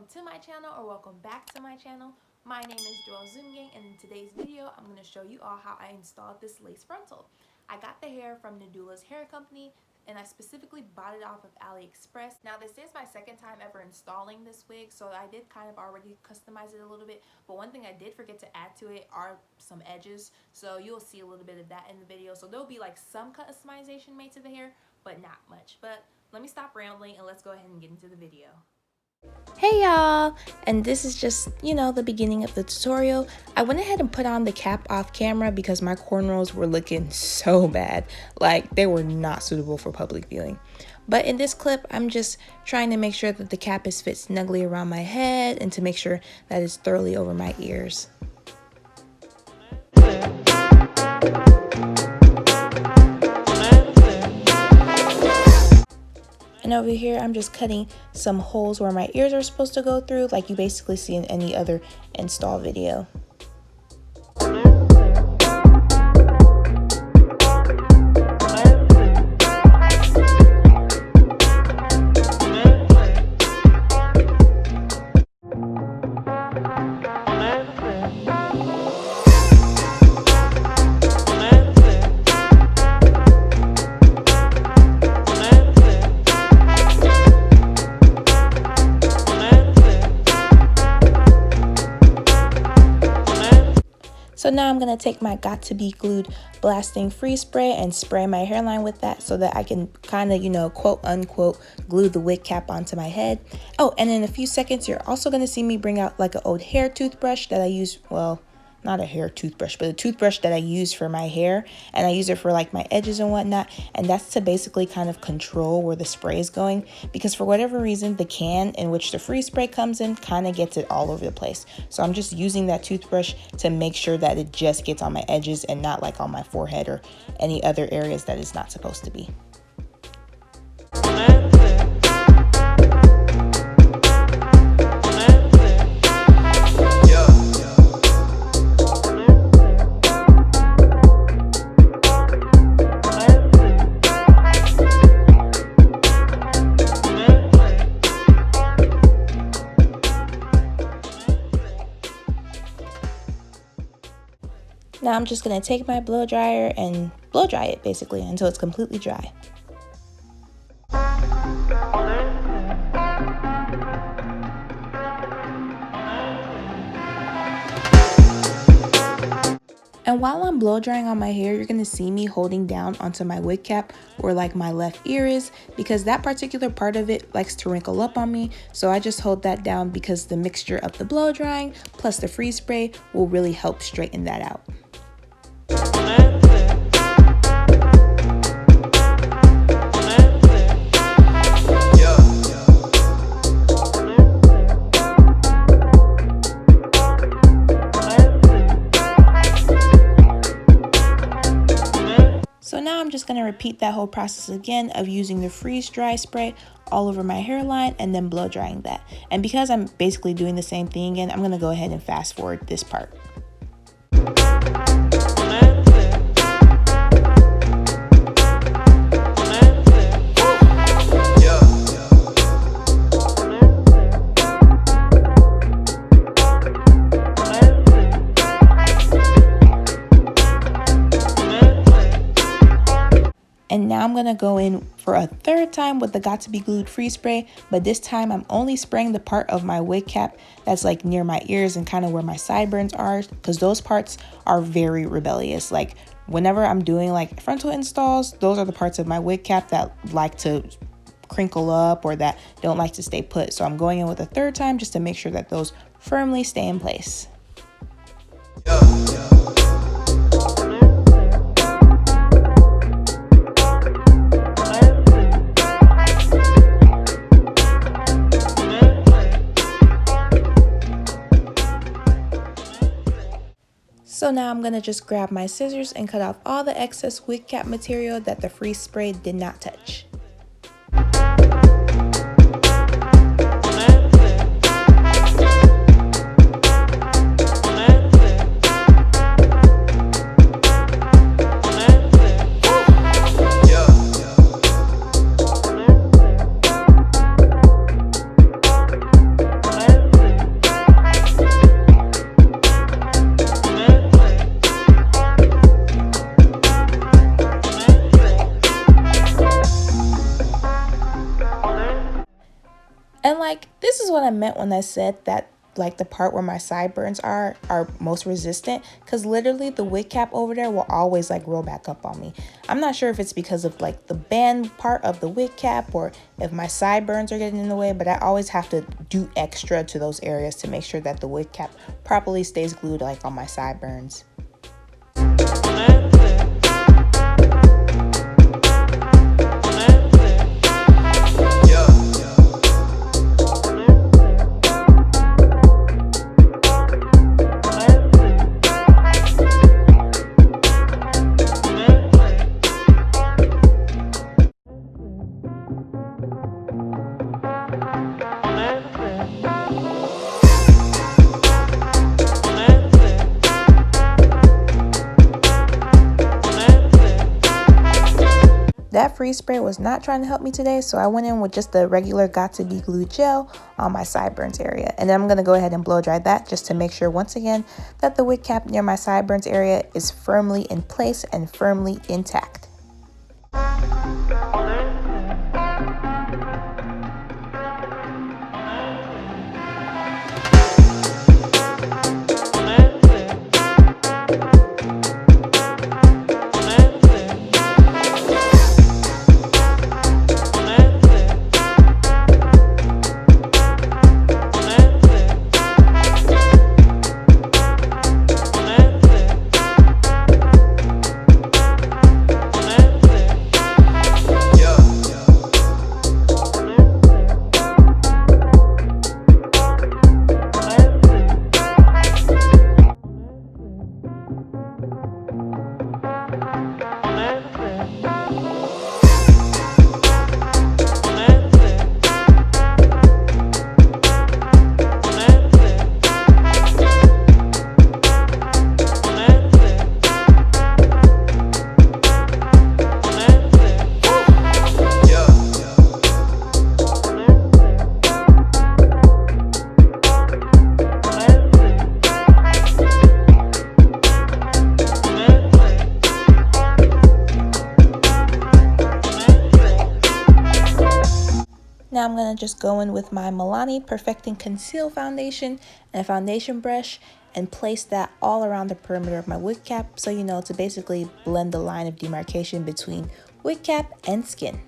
welcome to my channel, or welcome back to my channel. My name is nzumgang, and in today's video I'm going to show you all how I installed this lace frontal. I got the hair from Nadula's hair company, and I specifically bought it off of AliExpress. Now this is my second time ever installing this wig, so I did kind of already customize it a little bit, but one thing I did forget to add to it are some edges, so you'll see a little bit of that in the video. So there'll be like some customization made to the hair, but not much. But let me stop rambling and let's go ahead and get into the video. Hey y'all, and this is just, the beginning of the tutorial. I went ahead and put on the cap off camera because my cornrows were looking so bad, like they were not suitable for public viewing. But in this clip, I'm just trying to make sure that the cap is fit snugly around my head and to make sure that it's thoroughly over my ears. And over here, I'm just cutting some holes where my ears are supposed to go through, like you basically see in any other install video. So now I'm going to take my Got To Be Glued blasting free spray and spray my hairline with that so that I can kind of, quote unquote, glue the wig cap onto my head. Oh, and in a few seconds, you're also going to see me bring out like an old hair toothbrush that I use, well, not a hair toothbrush, but a toothbrush that I use for my hair, and I use it for like my edges and whatnot, and that's to basically kind of control where the spray is going, because for whatever reason the can in which the free spray comes in kind of gets it all over the place. So I'm just using that toothbrush to make sure that it just gets on my edges and not like on my forehead or any other areas that it's not supposed to be. Now I'm just going to take my blow dryer and blow dry it basically until it's completely dry. And while I'm blow drying on my hair, you're going to see me holding down onto my wig cap where like my left ear is, because that particular part of it likes to wrinkle up on me. So I just hold that down because the mixture of the blow drying plus the free spray will really help straighten that out. So now I'm just going to repeat that whole process again of using the freeze dry spray all over my hairline and then blow drying that. And because I'm basically doing the same thing again, I'm going to go ahead and fast forward this part. And now I'm going to go in for a third time with the Got To Be Glued free spray, but this time I'm only spraying the part of my wig cap that's like near my ears and kind of where my sideburns are, because those parts are very rebellious. Like whenever I'm doing like frontal installs, those are the parts of my wig cap that like to crinkle up or that don't like to stay put. So I'm going in with a third time just to make sure that those firmly stay in place. So now I'm going to just grab my scissors and cut off all the excess wig cap material that the free spray did not touch. like, this is what I meant when I said that like the part where my sideburns are most resistant, because literally the wig cap over there will always like roll back up on me. I'm not sure if it's because of like the band part of the wig cap or if my sideburns are getting in the way, but I always have to do extra to those areas to make sure that the wig cap properly stays glued like on my sideburns. That freeze spray was not trying to help me today, so I went in with just the regular Got To Be Glue gel on my sideburns area. And then I'm going to go ahead and blow dry that just to make sure once again that the wig cap near my sideburns area is firmly in place and firmly intact. Now I'm going to just go in with my Milani Perfecting Conceal Foundation and a foundation brush and place that all around the perimeter of my wig cap, so you know, to basically blend the line of demarcation between wig cap and skin.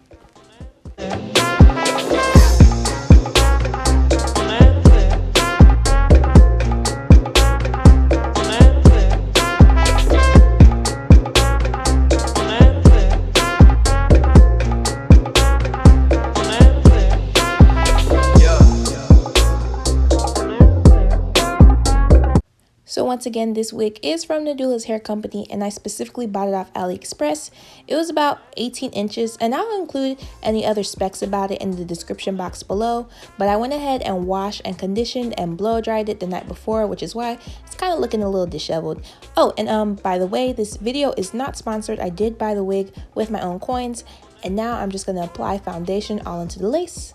So once again, this wig is from Nadula's hair company, and I specifically bought it off AliExpress. It was about 18 inches, and I'll include any other specs about it in the description box below. But I went ahead and washed and conditioned and blow dried it the night before, which is why it's kind of looking a little disheveled. Oh, and by the way, this video is not sponsored. I did buy the wig with my own coins, and now I'm just going to apply foundation all into the lace.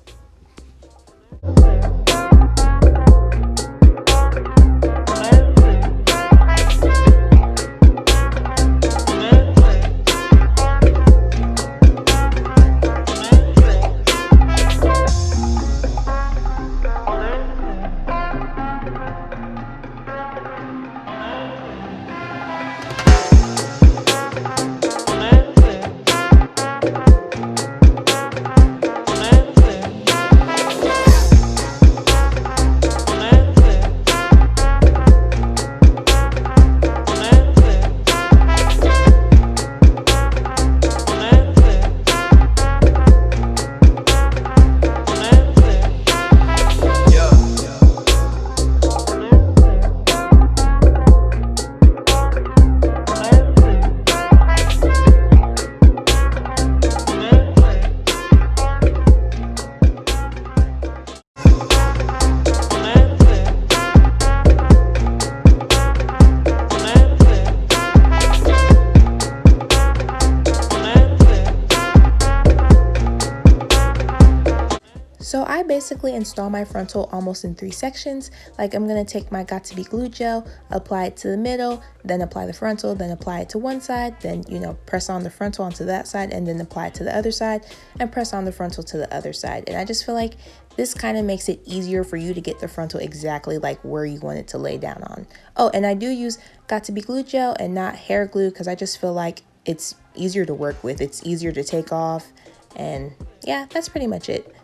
So I basically install my frontal almost in 3 sections. Like I'm gonna take my Got2b glue gel, apply it to the middle, then apply the frontal, then apply it to one side, then press on the frontal onto that side, and then apply it to the other side, and press on the frontal to the other side. And I just feel like this kind of makes it easier for you to get the frontal exactly like where you want it to lay down on. Oh, and I do use Got2b glue gel and not hair glue because I just feel like it's easier to work with. It's easier to take off, and yeah, that's pretty much it.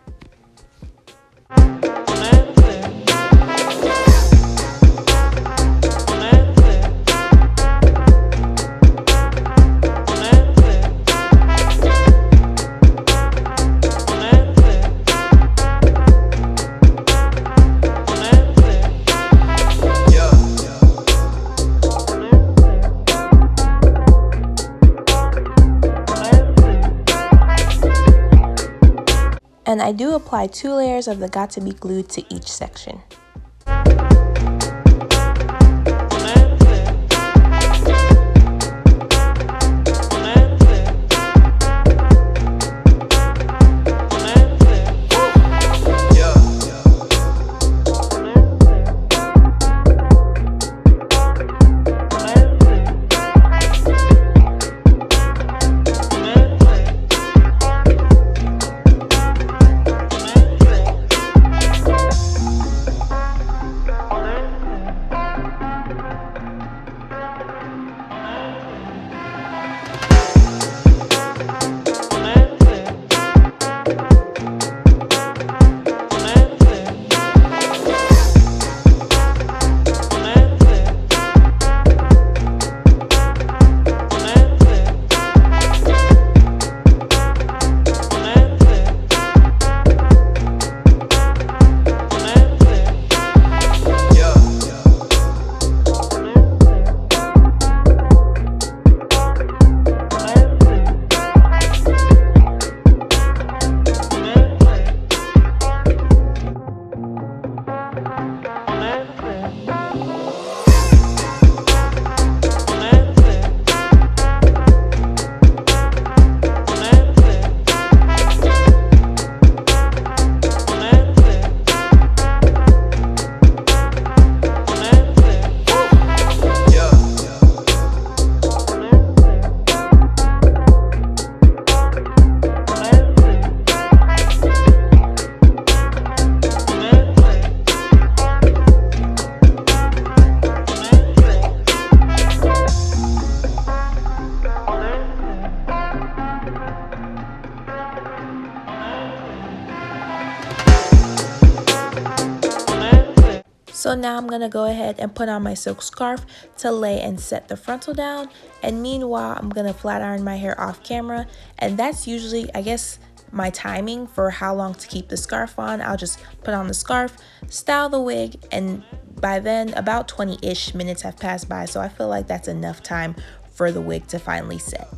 And I do apply 2 layers of the Got2b glue to each section. So now I'm gonna go ahead and put on my silk scarf to lay and set the frontal down. And meanwhile, I'm gonna flat iron my hair off camera. And that's usually, I guess, my timing for how long to keep the scarf on. I'll just put on the scarf, style the wig, and by then about 20-ish minutes have passed by. So I feel like that's enough time for the wig to finally set.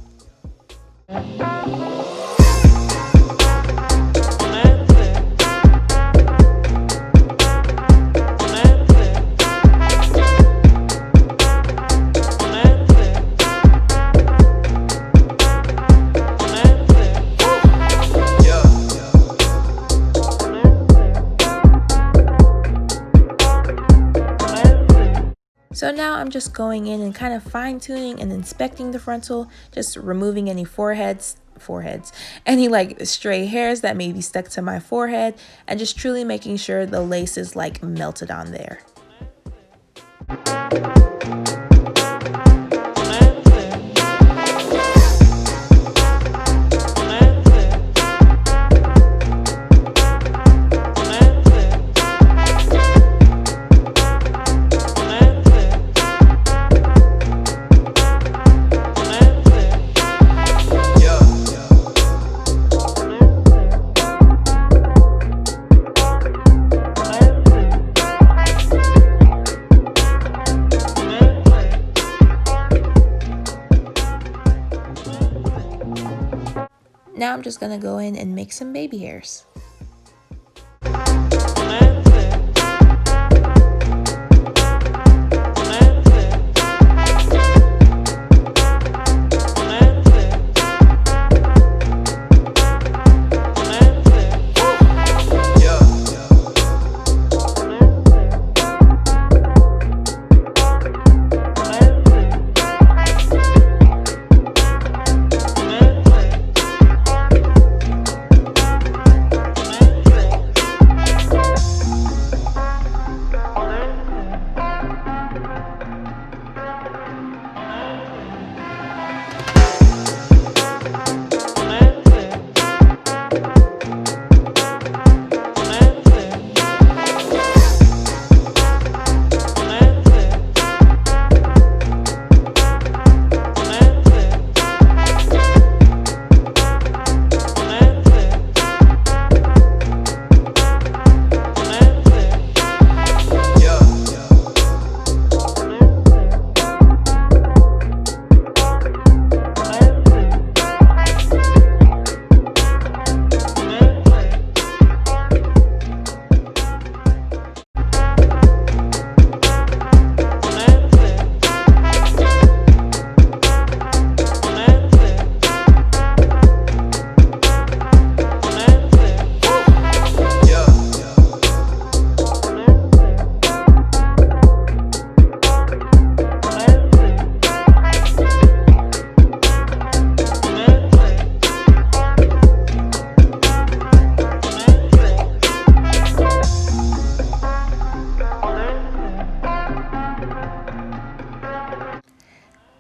So now I'm just going in and kind of fine tuning and inspecting the frontal, just removing any foreheads, any like stray hairs that may be stuck to my forehead, and just truly making sure the lace is like melted on there. Now I'm just gonna go in and make some baby hairs.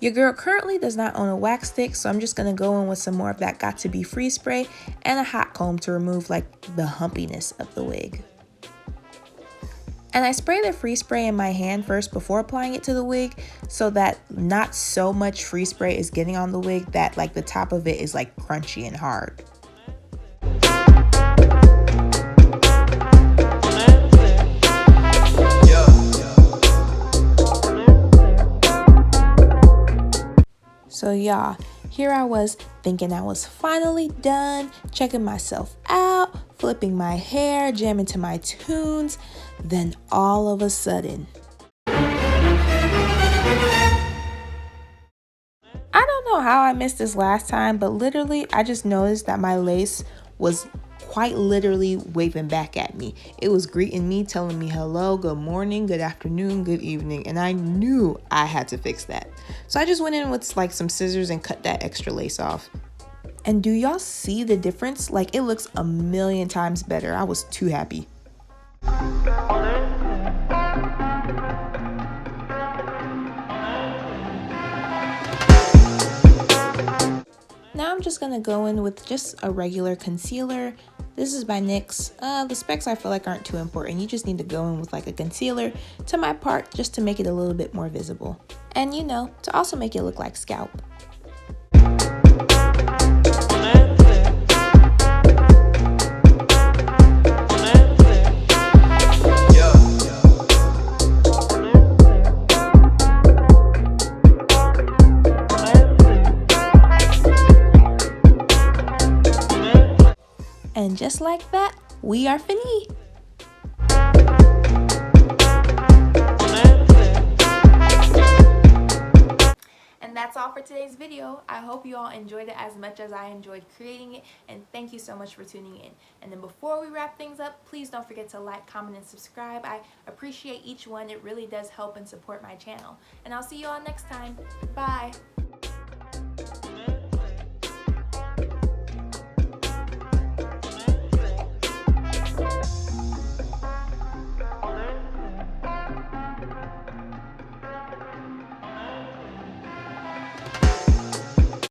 Your girl currently does not own a wax stick, so I'm just going to go in with some more of that Got To Be Free spray and a hot comb to remove like the humpiness of the wig. And I spray the free spray in my hand first before applying it to the wig so that not so much free spray is getting on the wig that like the top of it is like crunchy and hard. So y'all, here I was thinking I was finally done, checking myself out, flipping my hair, jamming to my tunes. Then all of a sudden, I don't know how I missed this last time, but literally I just noticed that my lace was quite literally waving back at me. It was greeting me, telling me hello, good morning, good afternoon, good evening, and I knew I had to fix that. So I just went in with like some scissors and cut that extra lace off. And do y'all see the difference? Like, it looks a million times better. I was too happy. Now I'm just gonna go in with just a regular concealer. This is by NYX. The specs I feel like aren't too important. You just need to go in with like a concealer to my part just to make it a little bit more visible. And you know, to also make it look like scalp. And just like that, we are finished. And that's all for today's video. I hope you all enjoyed it as much as I enjoyed creating it, and thank you so much for tuning in. And then before we wrap things up, please don't forget to like, comment, and subscribe. I appreciate each one. It really does help and support my channel. And I'll see you all next time. Bye.